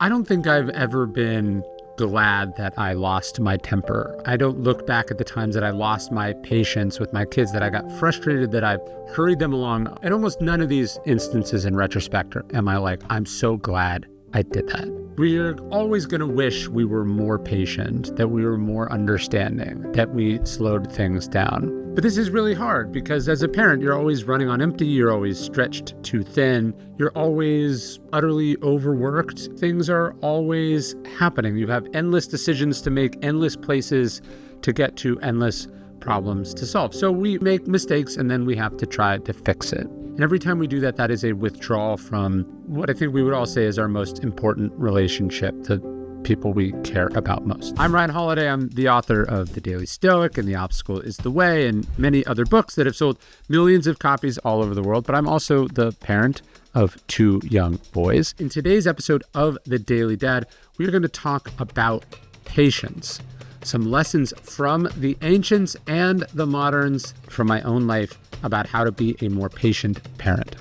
I don't think I've ever been glad that I lost my temper. I don't look back at the times that I lost my patience with my kids, that I got frustrated, that I've hurried them along. In almost none of these instances in retrospect am I like, I'm so glad I did that. We're always going to wish we were more patient, that we were more understanding, that we slowed things down. But this is really hard because as a parent, you're always running on empty, you're always stretched too thin, you're always utterly overworked. Things are always happening. You have endless decisions to make, endless places to get to, endless problems to solve. So we make mistakes and then we have to try to fix it. And every time we do that, that is a withdrawal from what I think we would all say is our most important relationship, the people we care about most. I'm Ryan Holiday. I'm the author of The Daily Stoic and The Obstacle is the Way and many other books that have sold millions of copies all over the world. But I'm also the parent of 2 young boys. In today's episode of The Daily Dad, we're going to talk about patience. Some lessons from the ancients and the moderns from my own life about how to be a more patient parent.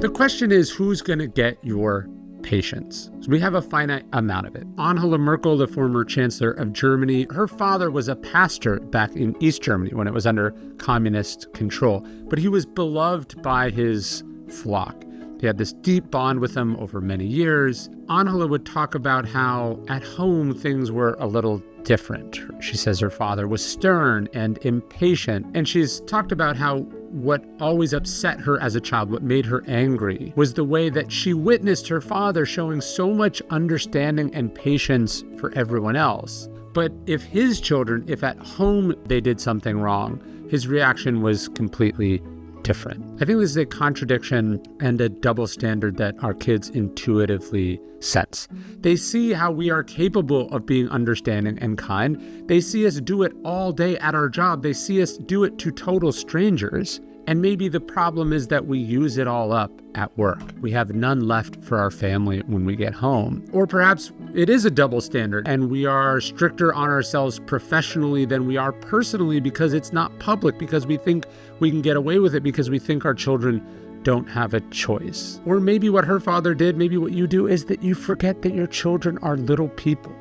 The question is, who's going to get your patience? So we have a finite amount of it. Angela Merkel, the former chancellor of Germany, her father was a pastor back in East Germany when it was under communist control, but he was beloved by his flock. He had this deep bond with them over many years. Angela would talk about how at home things were a little different. She says her father was stern and impatient, and she's talked about how what always upset her as a child, what made her angry, was the way that she witnessed her father showing so much understanding and patience for everyone else. But if his children, if at home they did something wrong, his reaction was completely different. I think this is a contradiction and a double standard that our kids intuitively sense. They see how we are capable of being understanding and kind. They see us do it all day at our job. They see us do it to total strangers. And maybe the problem is that we use it all up at work. We have none left for our family when we get home. Or perhaps it is a double standard and we are stricter on ourselves professionally than we are personally because it's not public, because we think we can get away with it, because we think our children don't have a choice. Or maybe what her father did, maybe what you do, is that you forget that your children are little people,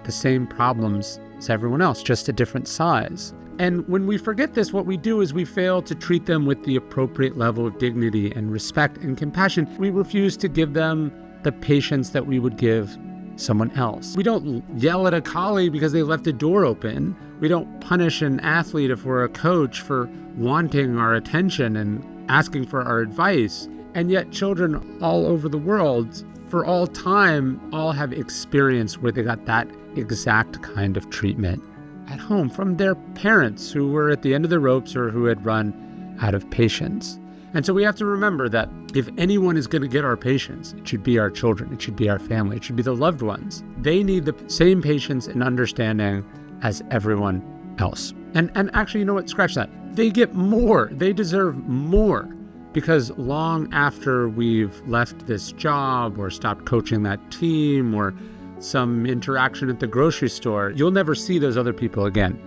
the same problems as everyone else, just a different size. And when we forget this, what we do is we fail to treat them with the appropriate level of dignity and respect and compassion. We refuse to give them the patience that we would give someone else. We don't yell at a colleague because they left a door open. We don't punish an athlete if we're a coach for wanting our attention and asking for our advice. And yet children all over the world, for all time, all have experienced where they got that exact kind of treatment at home from their parents who were at the end of the ropes or who had run out of patience. And so we have to remember that if anyone is going to get our patience, it should be our children, it should be our family, it should be the loved ones. They need the same patience and understanding as everyone else. And actually, you know what? Scratch that. They get more. They deserve more. Because long after we've left this job or stopped coaching that team or some interaction at the grocery store, you'll never see those other people again,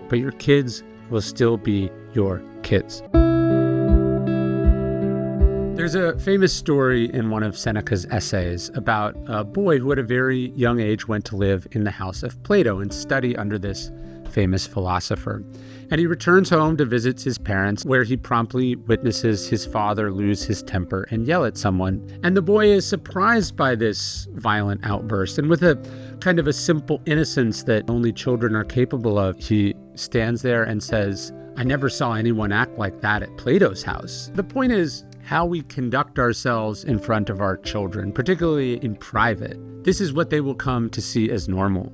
but your kids will still be your kids. There's a famous story in one of Seneca's essays about a boy who at a very young age went to live in the house of Plato and study under this famous philosopher. And he returns home to visit his parents, where he promptly witnesses his father lose his temper and yell at someone. And the boy is surprised by this violent outburst. And with a kind of a simple innocence that only children are capable of, he stands there and says, "I never saw anyone act like that at Plato's house." The point is how we conduct ourselves in front of our children, particularly in private. This is what they will come to see as normal.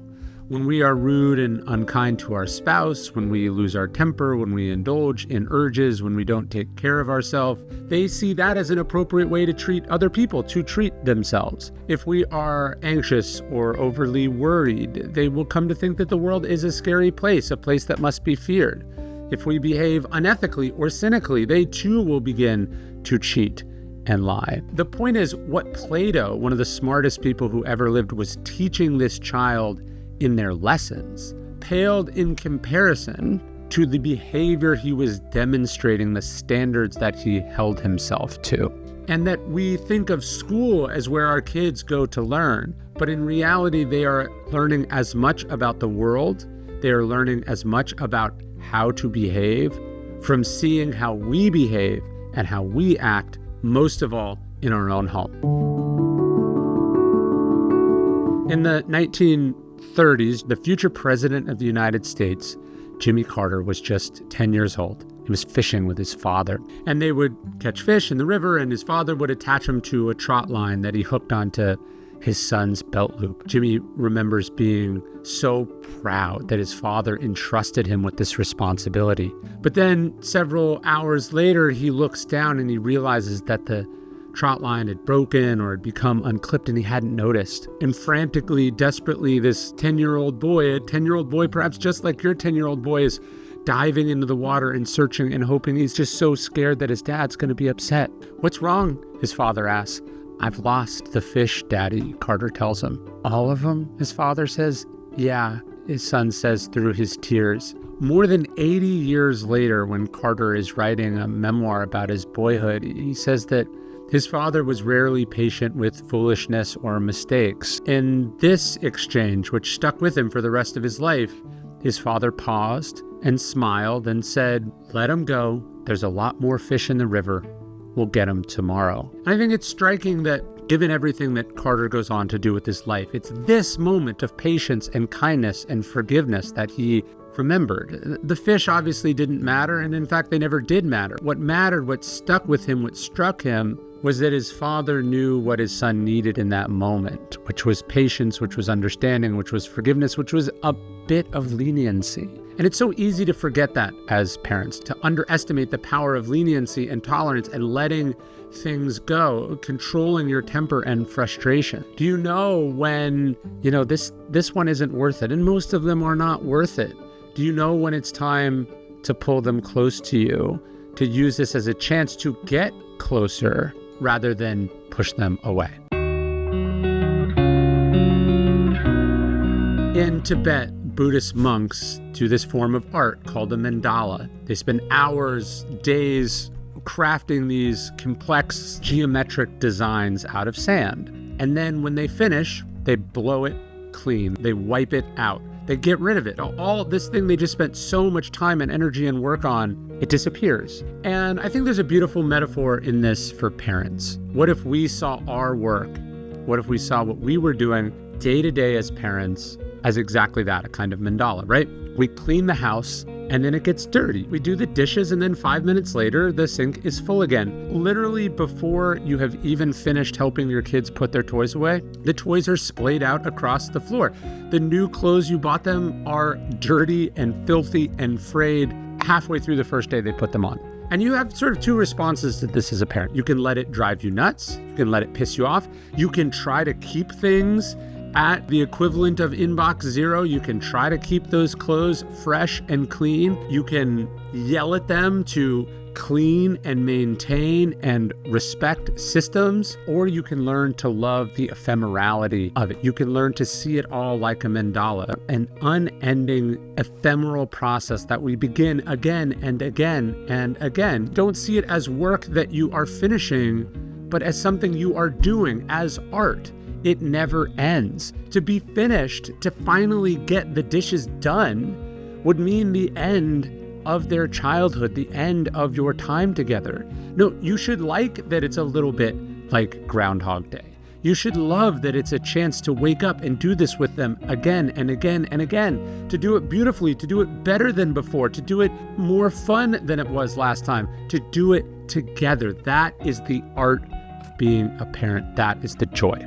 When we are rude and unkind to our spouse, when we lose our temper, when we indulge in urges, when we don't take care of ourselves, they see that as an appropriate way to treat other people, to treat themselves. If we are anxious or overly worried, they will come to think that the world is a scary place, a place that must be feared. If we behave unethically or cynically, they too will begin to cheat and lie. The point is, what Plato, one of the smartest people who ever lived, was teaching this child in their lessons paled in comparison to the behavior he was demonstrating, the standards that he held himself to. and that we think of school as where our kids go to learn. But in reality, they are learning as much about the world. They are learning as much about how to behave from seeing how we behave and how we act, most of all in our own home. In the 1930s, the future president of the United States, Jimmy Carter, was just 10 years old. He was fishing with his father, and they would catch fish in the river, and his father would attach him to a trot line that he hooked onto his son's belt loop. Jimmy remembers being so proud that his father entrusted him with this responsibility. But then several hours later, he looks down and he realizes that the trot line had broken or had become unclipped and he hadn't noticed. And frantically, desperately, this 10-year-old boy, perhaps just like your 10-year-old boy, is diving into the water and searching and hoping. He's just so scared that his dad's going to be upset. "What's wrong?" his father asks. "I've lost the fish, Daddy," Carter tells him. "All of them?" his father says. "Yeah," his son says through his tears. More than 80 years later, when Carter is writing a memoir about his boyhood, he says that his father was rarely patient with foolishness or mistakes. In this exchange, which stuck with him for the rest of his life, his father paused and smiled and said, "Let him go. There's a lot more fish in the river. We'll get him tomorrow." And I think it's striking that given everything that Carter goes on to do with his life, it's this moment of patience and kindness and forgiveness that he remembered. The fish obviously didn't matter, and in fact, they never did matter. What mattered, what stuck with him, what struck him, was that his father knew what his son needed in that moment, which was patience, which was understanding, which was forgiveness, which was a bit of leniency. And it's so easy to forget that as parents, to underestimate the power of leniency and tolerance and letting things go, controlling your temper and frustration. Do you know when, this one isn't worth it? And most of them are not worth it. Do you know when it's time to pull them close to you, to use this as a chance to get closer rather than push them away? In Tibet, Buddhist monks do this form of art called a mandala. They spend hours, days crafting these complex geometric designs out of sand. And then when they finish, they blow it clean. They wipe it out. They get rid of it. All this thing they just spent so much time and energy and work on, it disappears. And I think there's a beautiful metaphor in this for parents. What if we saw our work? What if we saw what we were doing day to day as parents as exactly that, a kind of mandala, right? We clean the house and then it gets dirty. We do the dishes and then 5 minutes later, the sink is full again. Literally before you have even finished helping your kids put their toys away, the toys are splayed out across the floor. The new clothes you bought them are dirty and filthy and frayed halfway through the first day they put them on. And you have sort of two responses to this as a parent. You can let it drive you nuts. You can let it piss you off. You can try to keep things at the equivalent of inbox zero. You can try to keep those clothes fresh and clean. You can yell at them to clean and maintain and respect systems, or you can learn to love the ephemerality of it. You can learn to see it all like a mandala, an unending ephemeral process that we begin again and again and again. Don't see it as work that you are finishing, but as something you are doing as art. It never ends. To be finished, to finally get the dishes done, would mean the end of their childhood, the end of your time together. No, you should like that it's a little bit like Groundhog Day. You should love that it's a chance to wake up and do this with them again and again and again, to do it beautifully, to do it better than before, to do it more fun than it was last time, to do it together. That is the art of being a parent. That is the joy.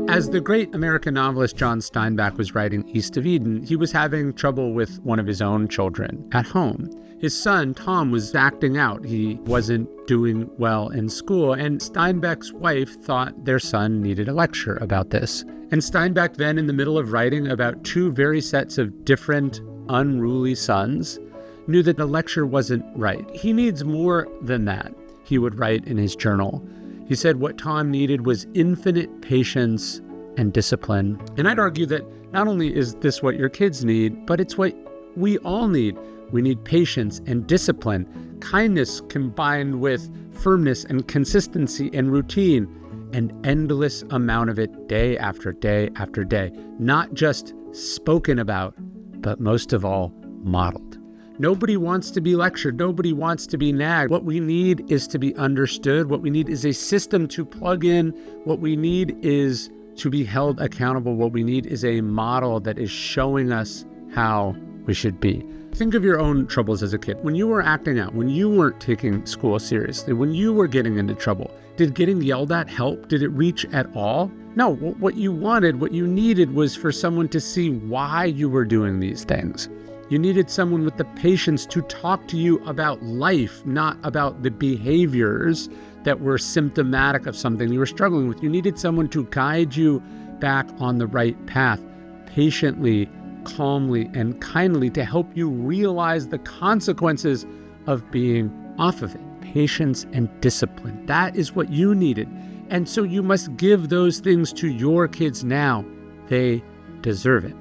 As the great American novelist John Steinbeck was writing East of Eden, he was having trouble with one of his own children at home. His son, Tom, was acting out. He wasn't doing well in school, and Steinbeck's wife thought their son needed a lecture about this. And Steinbeck then, in the middle of writing about two very sets of different, unruly sons, knew that the lecture wasn't right. He needs more than that, he would write in his journal. He said what Tom needed was infinite patience and discipline. And I'd argue that not only is this what your kids need, but it's what we all need. We need patience and discipline, kindness combined with firmness and consistency and routine, an endless amount of it day after day after day, not just spoken about, but most of all, modeled. Nobody wants to be lectured. Nobody wants to be nagged. What we need is to be understood. What we need is a system to plug in. What we need is to be held accountable. What we need is a model that is showing us how we should be. Think of your own troubles as a kid. When you were acting out, when you weren't taking school seriously, when you were getting into trouble, did getting yelled at help? Did it reach at all? No, what you wanted, what you needed was for someone to see why you were doing these things. You needed someone with the patience to talk to you about life, not about the behaviors that were symptomatic of something you were struggling with. You needed someone to guide you back on the right path, patiently, calmly, and kindly, to help you realize the consequences of being off of it. Patience and discipline. That is what you needed. And so you must give those things to your kids now. They deserve it.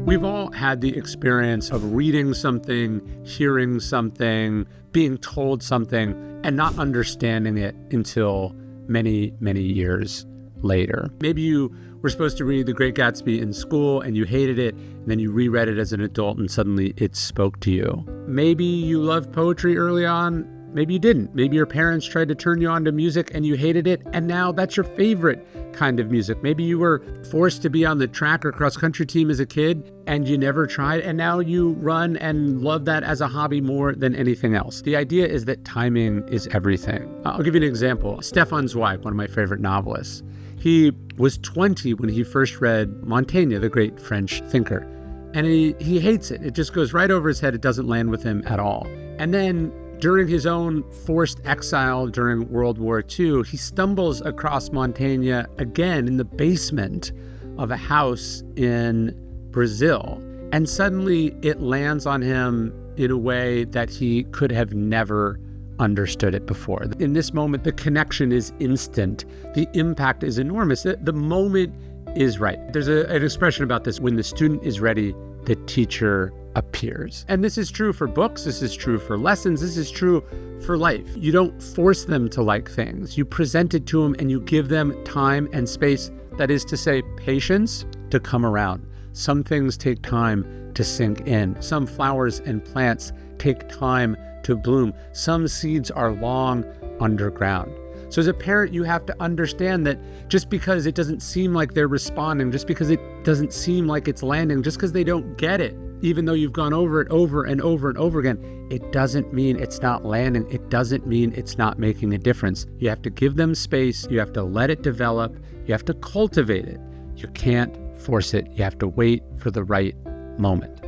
We've all had the experience of reading something, hearing something, being told something, and not understanding it until many, many years later. Maybe you were supposed to read The Great Gatsby in school and you hated it, and then you reread it as an adult and suddenly it spoke to you. Maybe you loved poetry early on, maybe you didn't. Maybe your parents tried to turn you on to music and you hated it, and now that's your favorite kind of music. Maybe you were forced to be on the track or cross country team as a kid and you never tried, and now you run and love that as a hobby more than anything else. The idea is that timing is everything. I'll give you an example. Stefan Zweig, one of my favorite novelists, he was 20 when he first read Montaigne, the great French thinker, and he hates it. It just goes right over his head. It doesn't land with him at all. And then during his own forced exile during World War II, he stumbles across Montaigne again in the basement of a house in Brazil. And suddenly it lands on him in a way that he could have never understood it before. In this moment, the connection is instant. The impact is enormous. The moment is right. There's an expression about this: when the student is ready, the teacher appears. And this is true for books. This is true for lessons. This is true for life. You don't force them to like things. You present it to them and you give them time and space. That is to say, patience to come around. Some things take time to sink in. Some flowers and plants take time to bloom. Some seeds are long underground. So as a parent, you have to understand that just because it doesn't seem like they're responding, just because it doesn't seem like it's landing, just because they don't get it, even though you've gone over it over and over and over again, it doesn't mean it's not landing. It doesn't mean it's not making a difference. You have to give them space. You have to let it develop. You have to cultivate it. You can't force it. You have to wait for the right moment.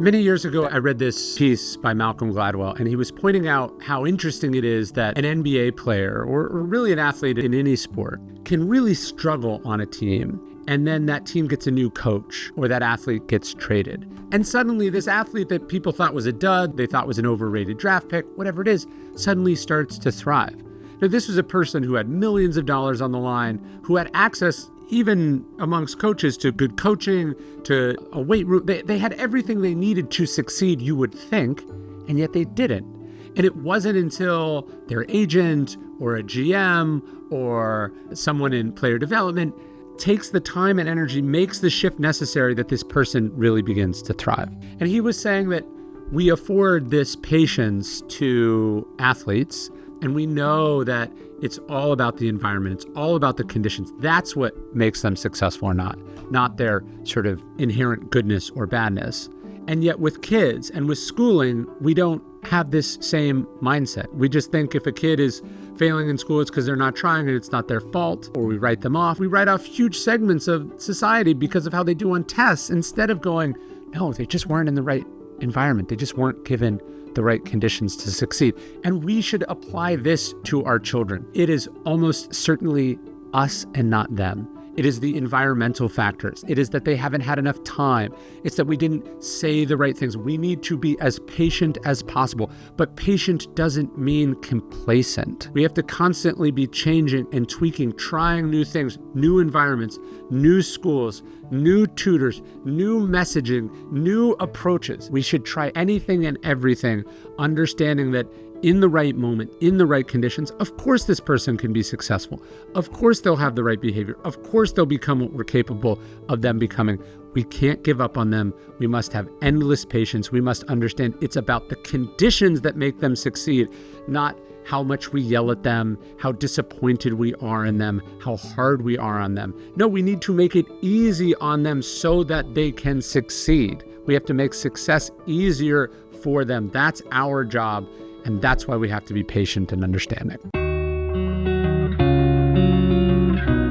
Many years ago, I read this piece by Malcolm Gladwell, and he was pointing out how interesting it is that an NBA player, or really an athlete in any sport, can really struggle on a team. And then that team gets a new coach, or that athlete gets traded. And suddenly this athlete that people thought was a dud, they thought was an overrated draft pick, whatever it is, suddenly starts to thrive. Now, this was a person who had millions of dollars on the line, who had access, even amongst coaches, to good coaching, to a weight room. They had everything they needed to succeed, you would think, and yet they didn't. And it wasn't until their agent or a GM or someone in player development takes the time and energy, makes the shift necessary, that this person really begins to thrive. And he was saying that we afford this patience to athletes, and we know that it's all about the environment. It's all about the conditions. That's what makes them successful or not their sort of inherent goodness or badness. And yet with kids and with schooling, we don't have this same mindset. We just think if a kid is failing in school, it's because they're not trying and it's not their fault, or we write them off. We write off huge segments of society because of how they do on tests, instead of going, no, they just weren't in the right environment. They just weren't given the right conditions to succeed. And we should apply this to our children. It is almost certainly us and not them. It is the environmental factors. It is that they haven't had enough time. It's that we didn't say the right things. We need to be as patient as possible, but patient doesn't mean complacent. We have to constantly be changing and tweaking, trying new things, new environments, new schools, new tutors, new messaging, new approaches. We should try anything and everything, understanding that in the right moment, in the right conditions, of course this person can be successful. Of course they'll have the right behavior. Of course they'll become what we're capable of them becoming. We can't give up on them. We must have endless patience. We must understand it's about the conditions that make them succeed, not how much we yell at them, how disappointed we are in them, how hard we are on them. No, we need to make it easy on them so that they can succeed. We have to make success easier for them. That's our job. And that's why we have to be patient and understanding.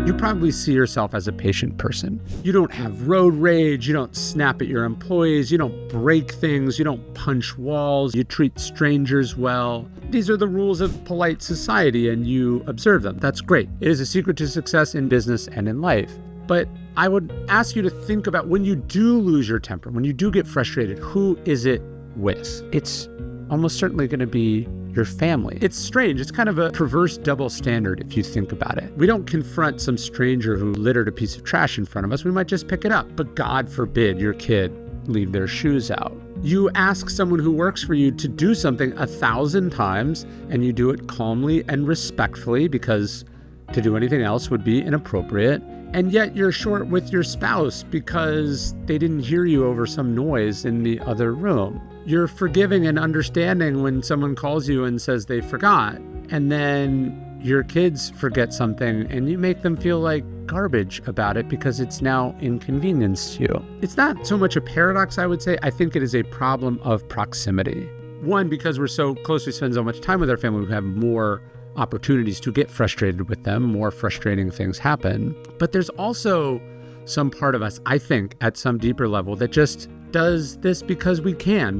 You probably see yourself as a patient person. You don't have road rage. You don't snap at your employees. You don't break things. You don't punch walls. You treat strangers well. These are the rules of polite society, and you observe them. That's great. It is a secret to success in business and in life. But I would ask you to think about when you do lose your temper, when you do get frustrated, who is it with? It's almost certainly going to be your family. It's strange. It's kind of a perverse double standard if you think about it. We don't confront some stranger who littered a piece of trash in front of us. We might just pick it up. But God forbid your kid leave their shoes out. You ask someone who works for you to do something 1,000 times, and you do it calmly and respectfully because to do anything else would be inappropriate. And yet you're short with your spouse because they didn't hear you over some noise in the other room. You're forgiving and understanding when someone calls you and says they forgot, and then your kids forget something and you make them feel like garbage about it because it's now inconvenienced you. It's not so much a paradox, I would say. I think it is a problem of proximity. One, because we're so close, we spend so much time with our family, we have more opportunities to get frustrated with them, more frustrating things happen. But there's also some part of us, I think, at some deeper level that just does this because we can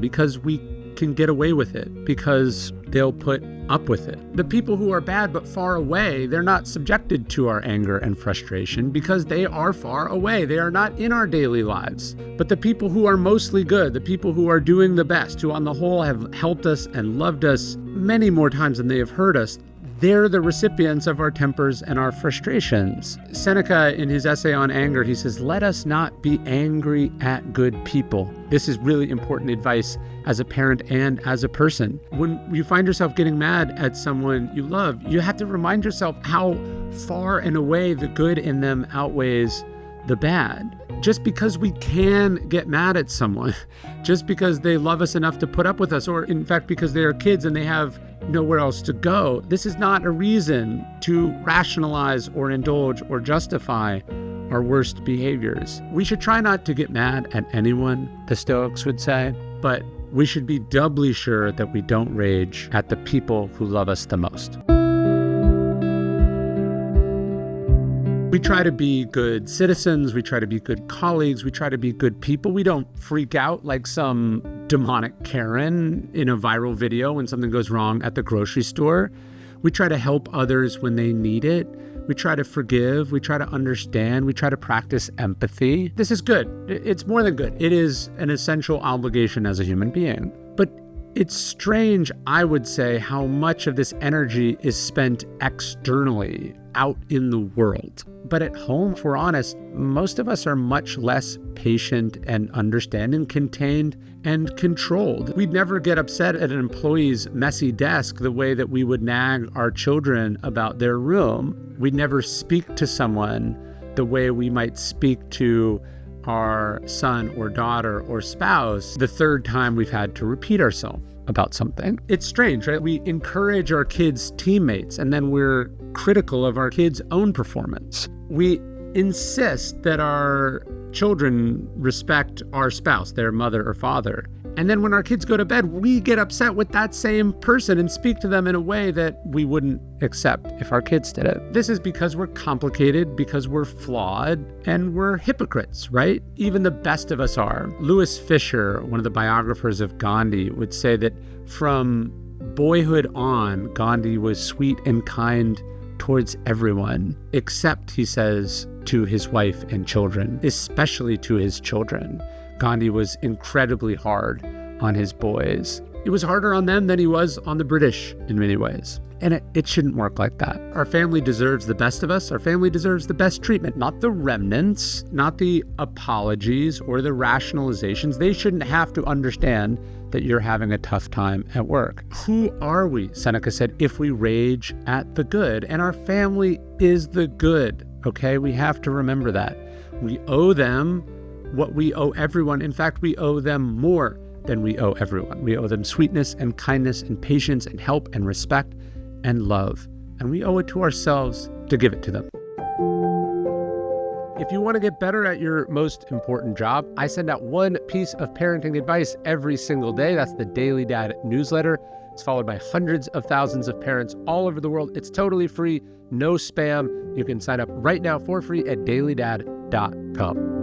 get away with it, because they'll put up with it. The people who are bad but far away, they're not subjected to our anger and frustration because they are far away. They are not in our daily lives. But the people who are mostly good, the people who are doing the best, who on the whole have helped us and loved us many more times than they have hurt us, they're the recipients of our tempers and our frustrations. Seneca, in his essay on anger, he says, "Let us not be angry at good people." This is really important advice as a parent and as a person. When you find yourself getting mad at someone you love, you have to remind yourself how far and away the good in them outweighs the bad. Just because we can get mad at someone, just because they love us enough to put up with us, or in fact because they are kids and they have nowhere else to go, this is not a reason to rationalize or indulge or justify our worst behaviors. We should try not to get mad at anyone, the Stoics would say, but we should be doubly sure that we don't rage at the people who love us the most. We try to be good citizens, we try to be good colleagues, we try to be good people. We don't freak out like some demonic Karen in a viral video when something goes wrong at the grocery store. We try to help others when they need it. We try to forgive, we try to understand, we try to practice empathy. This is good. It's more than good. It is an essential obligation as a human being. But it's strange, I would say, how much of this energy is spent externally, out in the world. But at home, if we're honest, most of us are much less patient and understanding, contained and controlled. We'd never get upset at an employee's messy desk the way that we would nag our children about their room. We'd never speak to someone the way we might speak to our son or daughter or spouse the third time we've had to repeat ourselves about something. It's strange, right? We encourage our kids' teammates and then we're critical of our kids' own performance. We insist that our children respect our spouse, their mother or father. And then when our kids go to bed, we get upset with that same person and speak to them in a way that we wouldn't accept if our kids did it. This is because we're complicated, because we're flawed, and we're hypocrites, right? Even the best of us are. Louis Fisher, one of the biographers of Gandhi, would say that from boyhood on, Gandhi was sweet and kind towards everyone, except, he says, to his wife and children, especially to his children. Gandhi was incredibly hard on his boys. It was harder on them than he was on the British in many ways. And it shouldn't work like that. Our family deserves the best of us. Our family deserves the best treatment, not the remnants, not the apologies or the rationalizations. They shouldn't have to understand that you're having a tough time at work. Who are we, Seneca said, if we rage at the good? And our family is the good, okay? We have to remember that. We owe them what we owe everyone. In fact, we owe them more than we owe everyone. We owe them sweetness and kindness and patience and help and respect and love. And we owe it to ourselves to give it to them. If you want to get better at your most important job, I send out one piece of parenting advice every single day. That's the Daily Dad newsletter. It's followed by hundreds of thousands of parents all over the world. It's totally free, no spam. You can sign up right now for free at dailydad.com.